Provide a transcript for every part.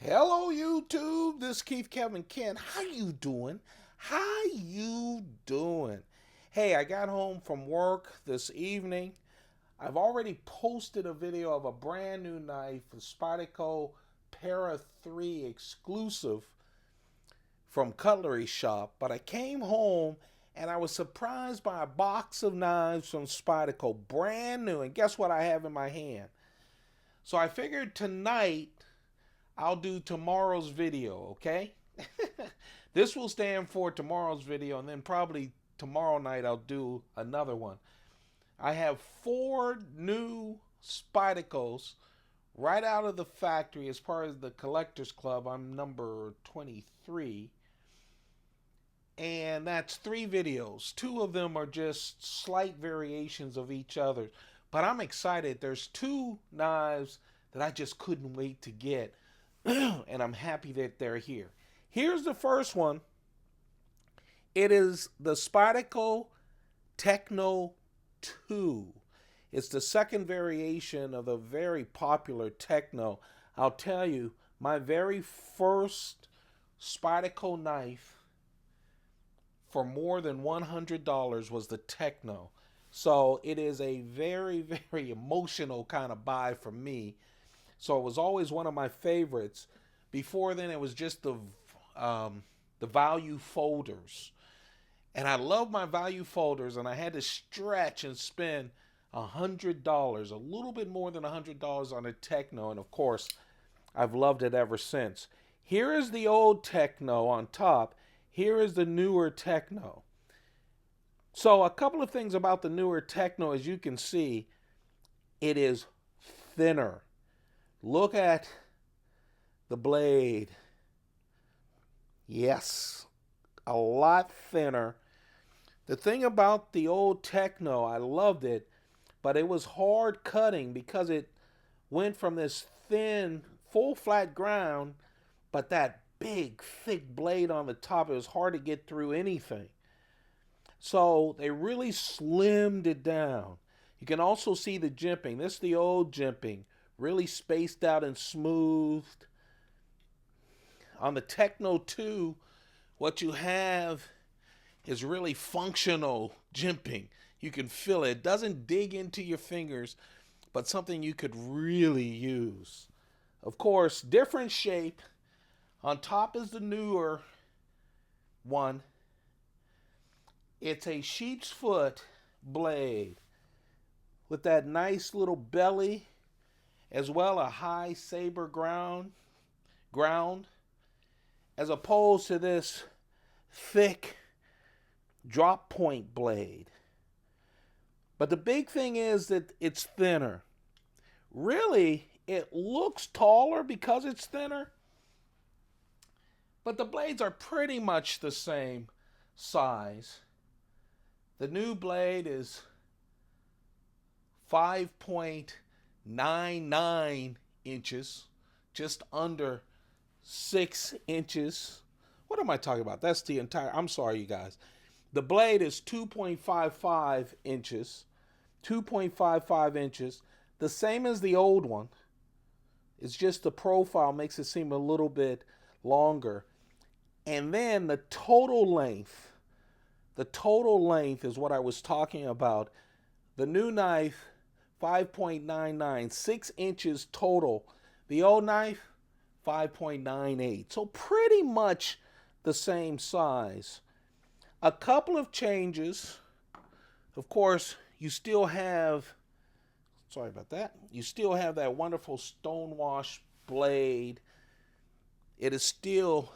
Hello YouTube, this is Keith Kevin Ken. How you doing? How you doing? Hey, I got home from work this evening. I've already posted a video of a brand new knife, the Spyderco Para 3 exclusive from Cutlery Shop, but I came home and I was surprised by a box of knives from Spyderco, brand new, and guess what I have in my hand? So I figured tonight I'll do tomorrow's video, okay? This will stand for tomorrow's video, and then probably tomorrow night I'll do another one. I have 4 new Spydercos right out of the factory as part of the Collectors Club. I'm number 23. And that's 3 videos. 2 of them are just slight variations of each other. But I'm excited. There's 2 knives that I just couldn't wait to get. And I'm happy that they're here. Here's the first one. It is the Spyderco Techno 2. It's the second variation of the very popular Techno. I'll tell you, my very first Spyderco knife for more than $100 was the Techno. So it is a very, very emotional kind of buy for me. So it was always one of my favorites. Before then, it was just the value folders. And I love my value folders, and I had to stretch and spend $100, a little bit more than $100 on a Techno. And of course, I've loved it ever since. Here is the old Techno on top. Here is the newer Techno. So a couple of things about the newer Techno, as you can see, it is thinner. Look at the blade. Yes, a lot thinner. The thing about the old Techno, I loved it, but it was hard cutting because it went from this thin, full flat ground, but that big, thick blade on the top, it was hard to get through anything. So they really slimmed it down. You can also see the jimping. This is the old jimping. Really spaced out and smoothed. On the Techno 2, what you have is really functional jimping. You can feel it. It doesn't dig into your fingers, but something you could really use. Of course, different shape. On top is the newer one. It's a sheep's foot blade with that nice little belly, as well a high saber ground, as opposed to this thick drop point blade. But the big thing is that it's thinner. Really, it looks taller because it's thinner, but the blades are pretty much the same size. The new blade is 5.99 inches, just under 6 inches. What am I talking about? That's the entire, I'm sorry, you guys. The blade is 2.55 inches, 2.55 inches, the same as the old one. It's just the profile makes it seem a little bit longer. And then the total length is what I was talking about. The new knife, 5.99, 6 inches total. The old knife, 5.98. So pretty much the same size. A couple of changes. Of course, you still have, sorry about that, you still have that wonderful stonewash blade. It is still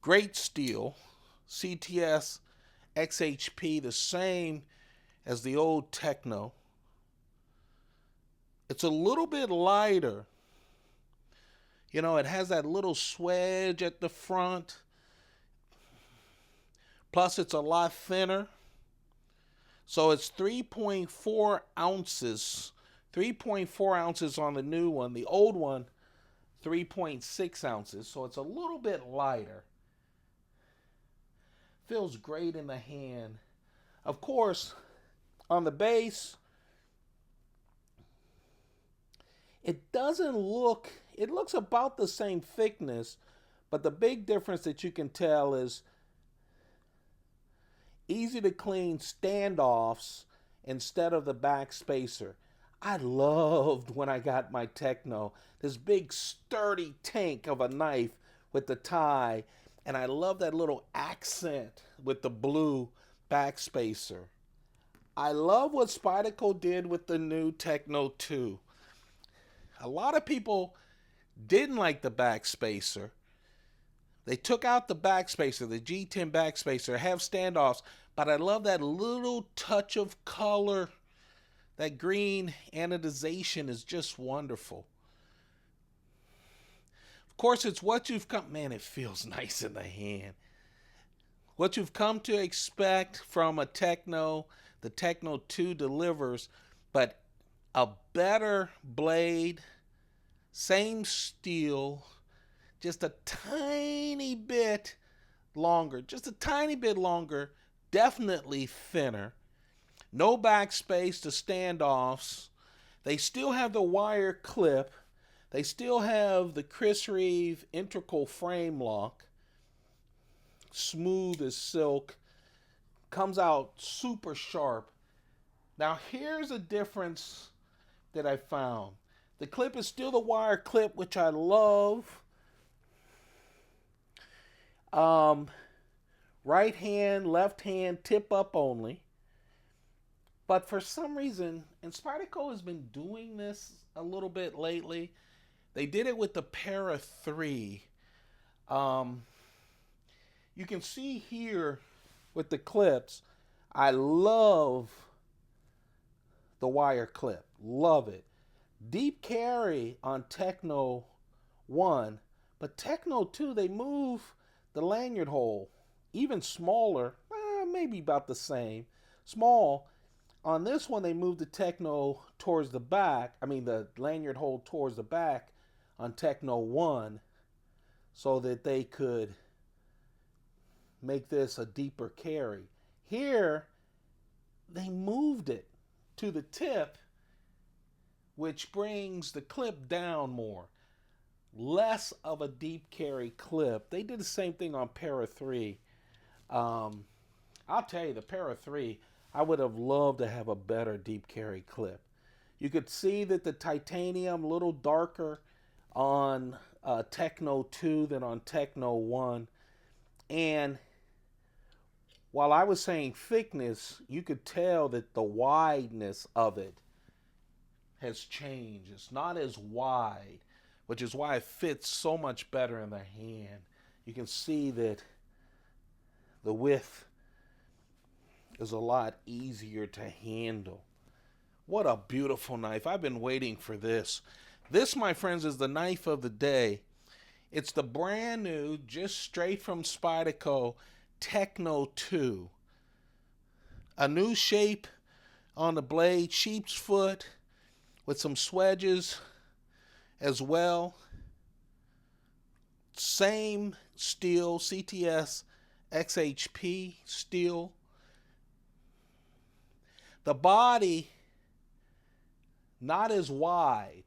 great steel, CTS XHP, the same as the old Techno. It's a little bit lighter. You know, it has that little swedge at the front. Plus, it's a lot thinner. So it's 3.4 ounces. 3.4 ounces on the new one. The old one, 3.6 ounces. So it's a little bit lighter. Feels great in the hand. Of course, on the base, it doesn't look it looks about the same thickness, but the big difference that you can tell is easy to clean standoffs instead of the back spacer. I loved when I got my Techno, this big sturdy tank of a knife with the tie, and I love that little accent with the blue back spacer. I love what Spyderco did with the new Techno 2. A lot of people didn't like the back spacer. They took out the backspacer, the G10 backspacer, have standoffs, but I love that little touch of color. That green anodization is just wonderful. Of course, it's what you've come, man, it feels nice in the hand. What you've come to expect from a Techno, the Techno 2 delivers, but a better blade, same steel, just a tiny bit longer, definitely thinner. No backspace to standoffs. They still have the wire clip. They still have the Chris Reeve integral frame lock. Smooth as silk. Comes out super sharp. Now here's a difference that I found. The clip is still the wire clip, which I love. Right hand, left hand, tip up only. But for some reason, and Spyderco has been doing this a little bit lately. They did it with the Para 3. You can see here with the clips, I love the wire clip. Love it. Deep carry on Techno 1, but Techno 2, they move the lanyard hole even smaller, maybe about the same. Small. On this one, they moved the Techno towards the back. The lanyard hole towards the back on Techno 1 so that they could make this a deeper carry. Here, they moved it to the tip, which brings the clip down more. Less of a deep carry clip. They did the same thing on Para 3. I'll tell you, the Para 3, I would have loved to have a better deep carry clip. You could see that the titanium a little darker on Techno 2 than on Techno 1. And while I was saying thickness, you could tell that the wideness of it has changed. It's not as wide, which is why it fits so much better in the hand. You can see that the width is a lot easier to handle. What a beautiful knife. I've been waiting for this. This, my friends, is the knife of the day. It's the brand new, just straight from Spyderco, Techno 2. A new shape on the blade, sheep's foot, with some swedges as well. Same steel, CTS XHP steel. The body, not as wide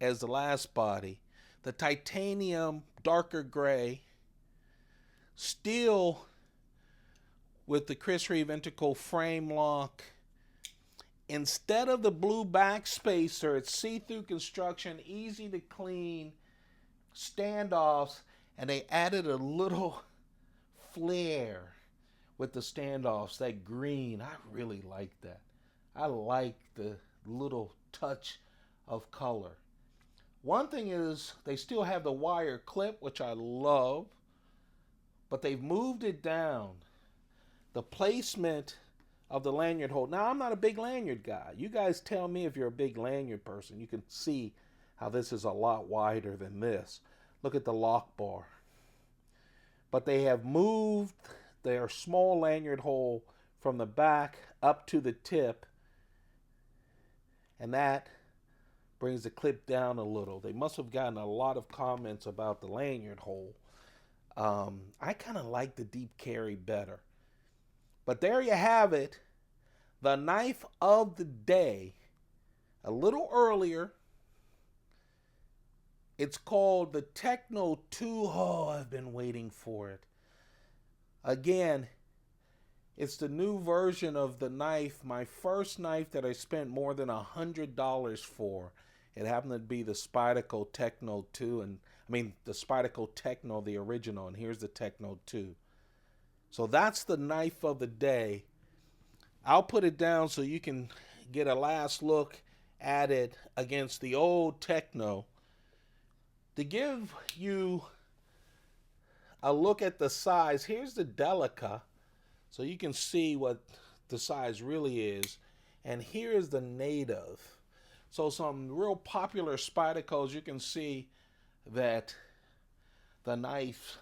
as the last body. The titanium, darker gray. Steel with the Chris Reeve integral frame lock. Instead of the blue backspacer, it's see-through construction, easy to clean, standoffs, and they added a little flare with the standoffs, that green. I really like that. I like the little touch of color. One thing is they still have the wire clip, which I love, but they've moved it down. The placement of the lanyard hole. Now, I'm not a big lanyard guy. You guys tell me if you're a big lanyard person. You can see how this is a lot wider than this. Look at the lock bar. But they have moved their small lanyard hole from the back up to the tip, and that brings the clip down a little. They must have gotten a lot of comments about the lanyard hole. I kind of like the deep carry better. But there you have it. The knife of the day. A little earlier It's called the Techno 2. Oh, I've been waiting for it. Again, it's the new version of the knife, my first knife that I spent more than $100 for. It happened to be the Spyderco Techno 2, and I mean the Spyderco Techno, the original, and here's the Techno 2. So that's the knife of the day. I'll put it down so you can get a last look at it against the old Techno. To give you a look at the size, here's the Delica, so you can see what the size really is. And here is the Native. So some real popular Spydercos, you can see that the knife,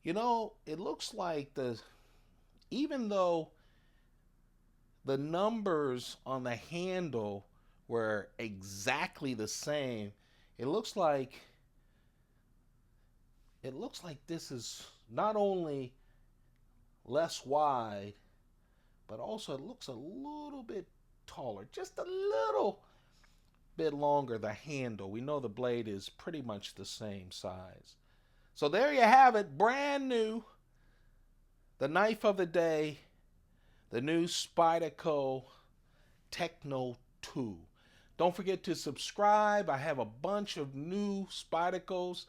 you know, it looks like even though the numbers on the handle were exactly the same, it looks like this is not only less wide, but also it looks a little bit taller, just a little bit longer, the handle. We know the blade is pretty much the same size. So there you have it, brand new, the knife of the day, the new Spyderco Techno 2. Don't forget to subscribe. I have a bunch of new Spydercos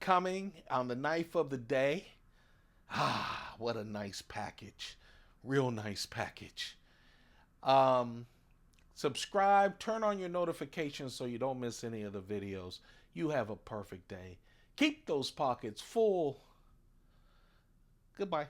coming on the knife of the day. Ah, what a nice package. Real nice package. Subscribe, turn on your notifications so you don't miss any of the videos. You have a perfect day. Keep those pockets full. Goodbye.